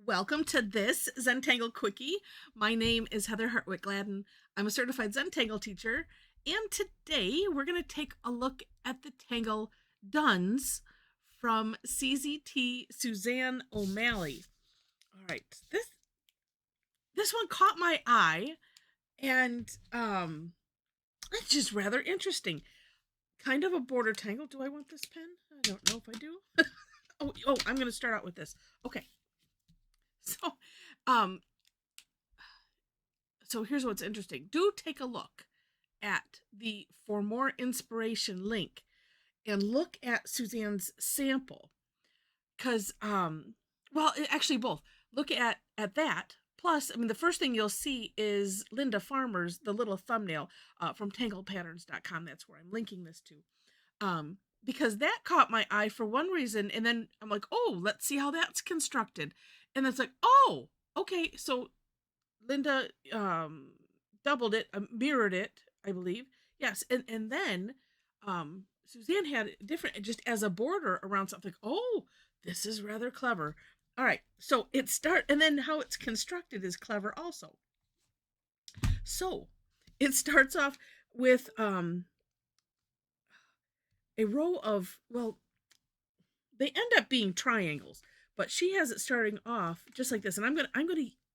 Welcome to this Zentangle Quickie. My name is Heather Hartwick Gladden. I'm a certified Zentangle teacher, and today we're going to take a look at the tangle Dunz from CZT Suzanne O'Malley. All right, this one caught my eye, and it's just rather interesting. Kind of a border tangle. Do I want this pen? I don't know if I do. oh, I'm going to start out with this. Okay. So, um, so here's what's interesting. Do take a look at the For More Inspiration link and look at Suzanne's sample. Because, well, actually both. Look at that. Plus, I mean, the first thing you'll see is Linda Farmer's, the little thumbnail from tanglepatterns.com. That's where I'm linking this to. Because that caught my eye for one reason. And then I'm like, oh, let's see how that's constructed. And it's like, oh, okay. So Linda doubled it, mirrored it, I believe. Yes. And then Suzanne had different, just as a border around something. Oh, this is rather clever. All right. So and then how it's constructed is clever also. So it starts off with a row of, well, they end up being triangles, but she has it starting off just like this. And I'm gonna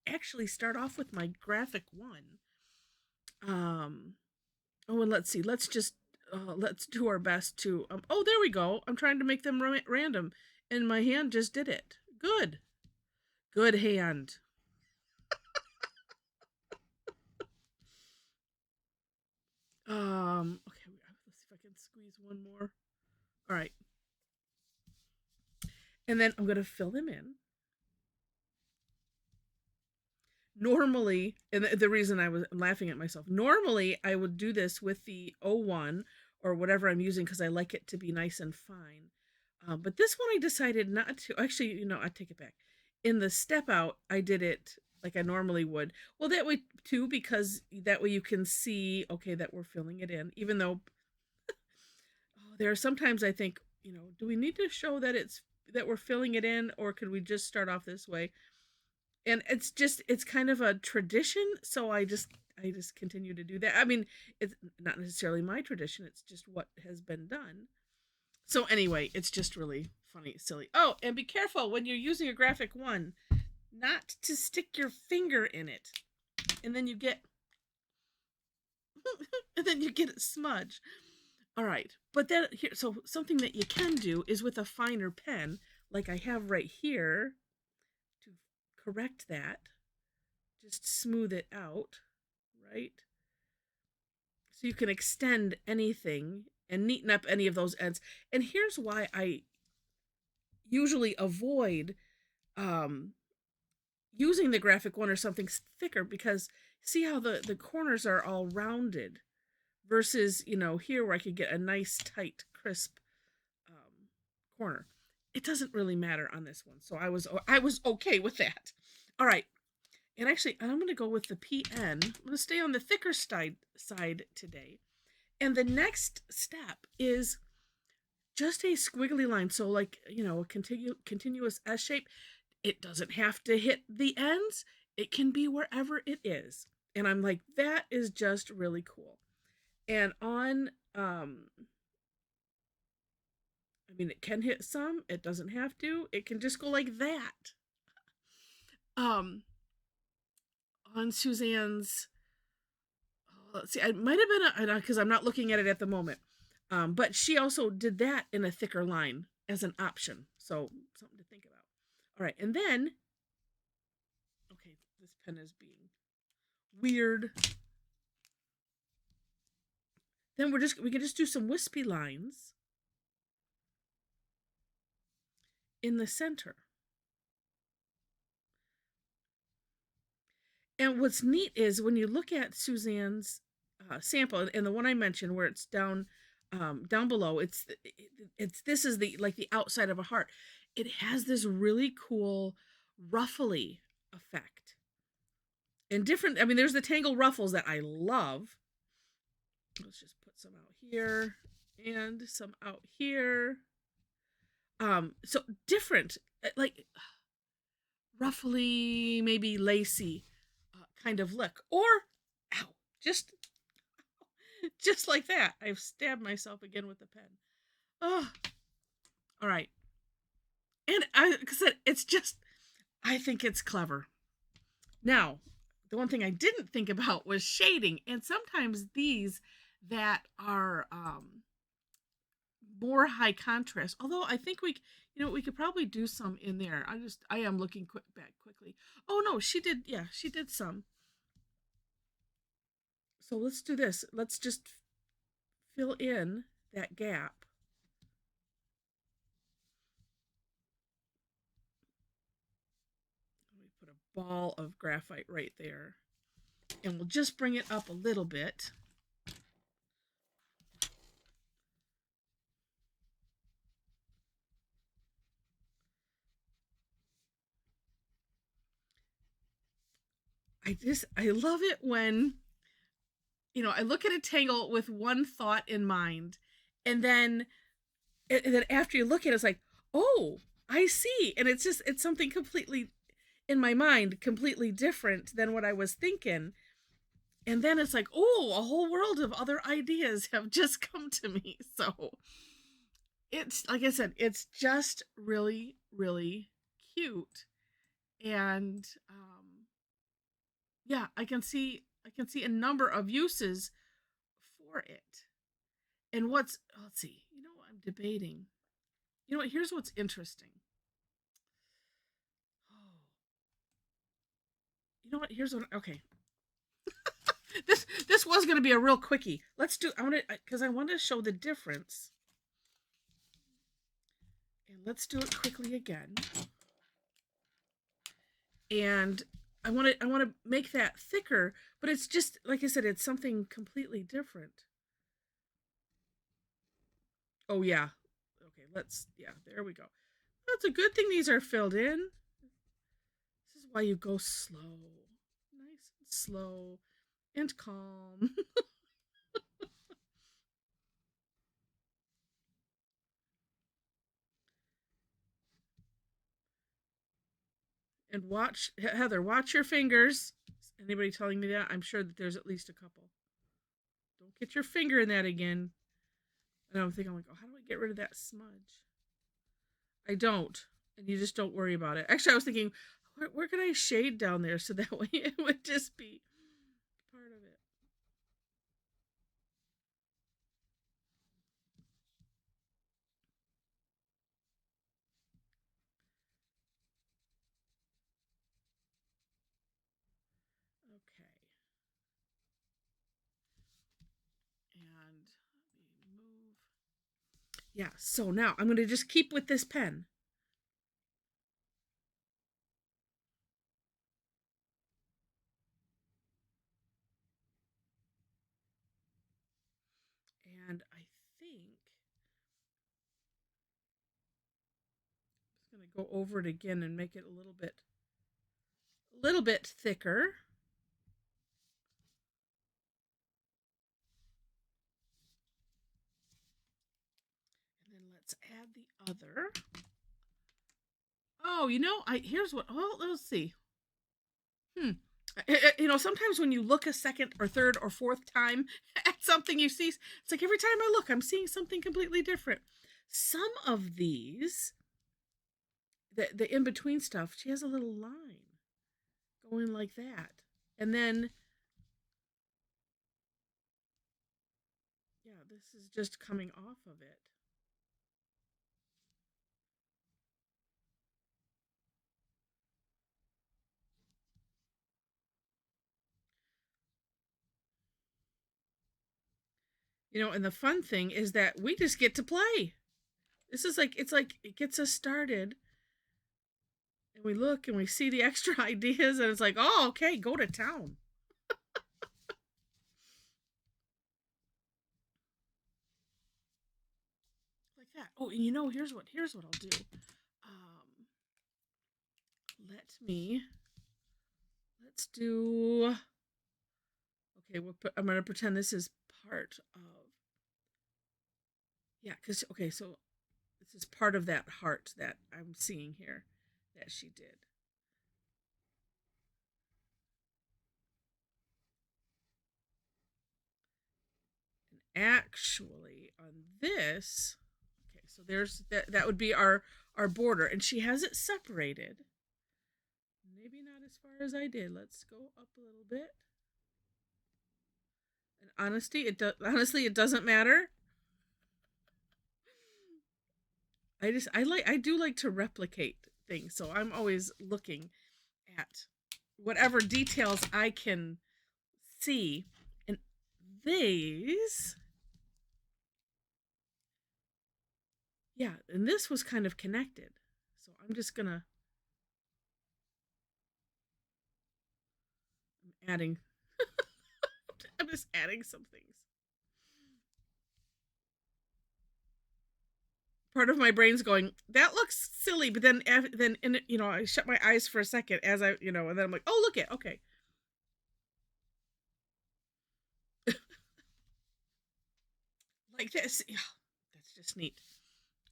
actually start off with my graphic one. Oh, and let's see. Let's do our best to. Oh, there we go. I'm trying to make them random, and my hand just did it. Good hand. Okay. Let's see if I can squeeze one more. All right. And then I'm gonna fill them in. Normally, and the reason I was laughing at myself, normally I would do this with the 01 or whatever I'm using because I like it to be nice and fine. But this one I decided not to. Actually, I take it back. In the step out, I did it like I normally would. Well, that way too, because that way you can see, okay, that we're filling it in. Even though there are sometimes I think, do we need to show that we're filling it in, or could we just start off this way? And it's kind of a tradition, so I just continue to do that. I mean, it's not necessarily my tradition, it's just what has been done. So anyway, it's just really funny, silly. Oh, and be careful when you're using a graphic one not to stick your finger in it, and then you get a smudge. All right, but then here, so something that you can do is with a finer pen, like I have right here, to correct that. Just smooth it out, right? So you can extend anything and neaten up any of those ends. And here's why I usually avoid using the graphic one or something thicker, because see how the corners are all rounded versus, here where I could get a nice, tight, crisp corner. It doesn't really matter on this one. So I was okay with that. All right. And actually, I'm going to go with the PN. I'm going to stay on the thicker side today. And the next step is just a squiggly line. So like, a continuous S shape. It doesn't have to hit the ends. It can be wherever it is. And I'm like, that is just really cool. And on, I mean, it can hit some. It doesn't have to. It can just go like that. On Suzanne's, let's see, it might have been because I'm not looking at it at the moment. But she also did that in a thicker line as an option. So something to think about. All right, and then, okay, this pen is being weird. Then we can just do some wispy lines in the center. And what's neat is when you look at Suzanne's sample, and the one I mentioned where it's down below, this is the outside of a heart. It has this really cool ruffly effect. And different, I mean, there's the tangle ruffles that I love. Let's just put some out here and some out here. So different, like ruffly, maybe lacy kind of look. Or, ow, just like that. I've stabbed myself again with the pen. Oh, all right. And it's just, I think it's clever. Now, the one thing I didn't think about was shading. And sometimes these that are more high contrast, although I think we could probably do some in there. I am looking back quickly. Oh no, she did some. So let's do this. Let's just fill in that gap. Let me put a ball of graphite right there. And we'll just bring it up a little bit. I love it when, I look at a tangle with one thought in mind, and then after you look at it, it's like, oh, I see. And it's something completely, in my mind, completely different than what I was thinking. And then it's like, oh, a whole world of other ideas have just come to me. So it's, like I said, it's just really, really cute. And yeah, I can see a number of uses for it. And let's see, I'm debating. Here's what's interesting. Oh, here's what, okay. this was going to be a real quickie. Because I want to show the difference. And let's do it quickly again. And I want to make that thicker, but it's just, like I said, it's something completely different. Oh yeah. Okay, there we go. That's a good thing these are filled in. This is why you go slow. Nice and slow and calm. And Heather, watch your fingers. Anybody telling me that? I'm sure that there's at least a couple. Don't get your finger in that again. And I'm thinking, like, oh, how do I get rid of that smudge? I don't. And you just don't worry about it. Actually, I was thinking, where could I shade down there so that way it would just be part of it? Okay. And let me move. Yeah, so now I'm going to just keep with this pen. And I think I'm just going to go over it again and make it a little bit thicker. And then let's add the other. Oh, here's what, let's see. Sometimes when you look a second or third or fourth time at something you see, it's like every time I look, I'm seeing something completely different. Some of these, the in-between stuff, she has a little line going like that. And then, yeah, this is just coming off of it. And the fun thing is that we just get to play. This is like, it gets us started. And we look and we see the extra ideas and it's like, oh, okay, go to town. Like that. Oh, and here's what I'll do. Let's do, okay, I'm going to pretend this is part of, yeah, because, okay, so this is part of that heart that I'm seeing here that she did. actually on this, okay, so there's that would be our border, and she has it separated. Maybe not as far as I did. Let's go up a little bit. And honestly, it doesn't matter. I do like to replicate things, so I'm always looking at whatever details I can see. And these, yeah, and this was kind of connected. So I'm just gonna adding I'm just adding some things. Part of my brain's going, that looks silly, but then I shut my eyes for a second as and then I'm like, oh, look it, okay. Like this. Yeah, that's just neat.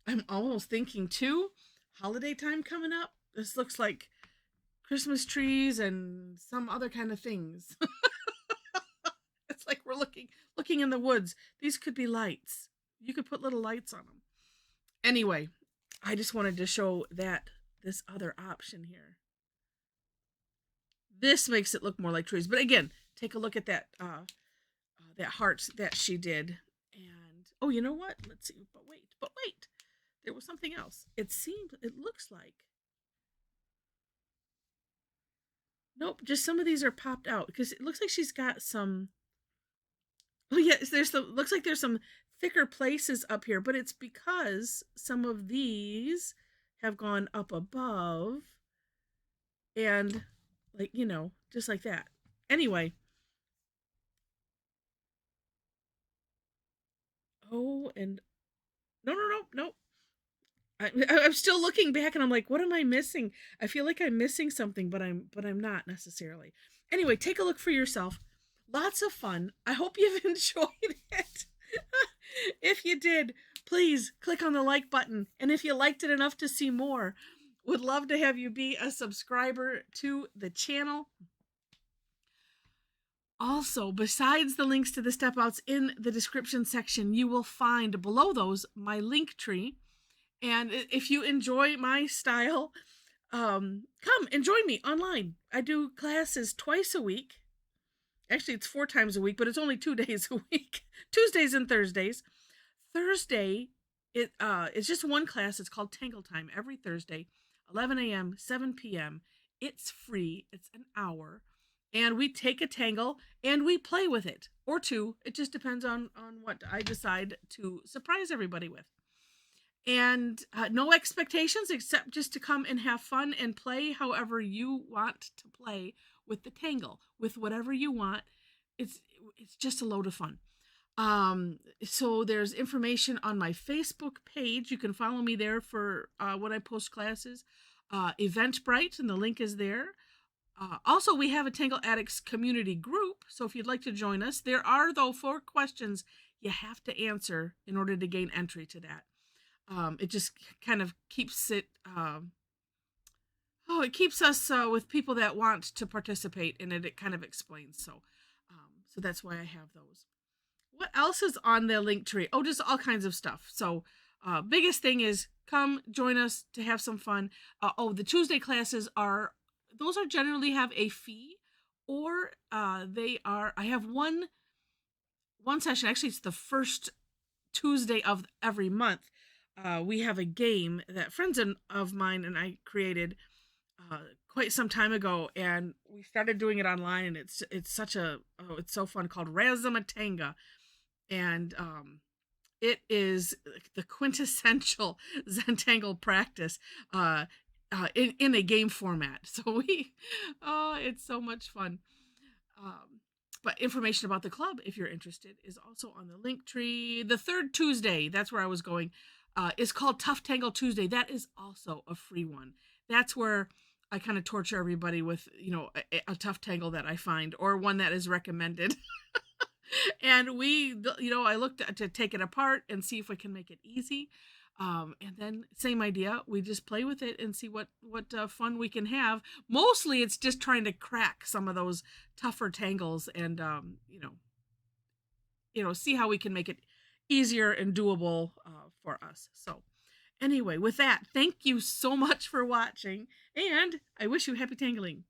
I'm almost thinking too, holiday time coming up. This looks like Christmas trees and some other kind of things. It's like we're looking in the woods. These could be lights. You could put little lights on them. Anyway, I just wanted to show this other option here. This makes it look more like trees. But again, take a look at that heart that she did. And oh, you know what? Let's see. But wait. There was something else. It looks like. Nope, just some of these are popped out because it looks like she's got some. Oh yes, looks like there's some thicker places up here, but it's because some of these have gone up above and just like that. Anyway. Oh, and no. I'm still looking back and I'm like, what am I missing? I feel like I'm missing something, but I'm not necessarily. Anyway, take a look for yourself. Lots of fun. I hope you've enjoyed it. If you did, please click on the like button. And if you liked it enough to see more, would love to have you be a subscriber to the channel. Also, besides the links to the step outs in the description section, you will find below those my link tree. And if you enjoy my style, come and join me online. I do classes twice a week. Actually, it's 4 times a week, but it's only 2 days a week. Tuesdays and Thursdays. Thursday, it's just one class. It's called Tangle Time every Thursday, 11 a.m., 7 p.m. It's free. It's an hour. And we take a tangle and we play with it. Or 2. It just depends on what I decide to surprise everybody with. And no expectations except just to come and have fun and play however you want to play with the tangle, with whatever you want. It's just a load of fun. So there's information on my Facebook page. You can follow me there for when I post classes. Eventbrite, and the link is there. Also, we have a Tangle Addicts community group, so if you'd like to join us, there are, though, 4 questions you have to answer in order to gain entry to that. It just kind of keeps it, it keeps us with people that want to participate in it. It kind of explains. So that's why I have those. What else is on the link tree? Oh, just all kinds of stuff. So biggest thing is come join us to have some fun. The Tuesday classes those generally have a fee, or I have one session. Actually, it's the first Tuesday of every month. We have a game that friends of mine and I created quite some time ago, and we started doing it online, and it's so fun, called Razamatanga, and it is the quintessential Zentangle practice in a game format. So it's so much fun. But information about the club, if you're interested, is also on the link tree. The third Tuesday, that's where I was going, is called Tough Tangle Tuesday. That is also a free one. That's where I kind of torture everybody with, a tough tangle that I find, or one that is recommended. And I looked to take it apart and see if we can make it easy. And then same idea, we just play with it and see what fun we can have. Mostly it's just trying to crack some of those tougher tangles and, see how we can make it easier and doable for us. So anyway, with that, thank you so much for watching, and I wish you happy tangling.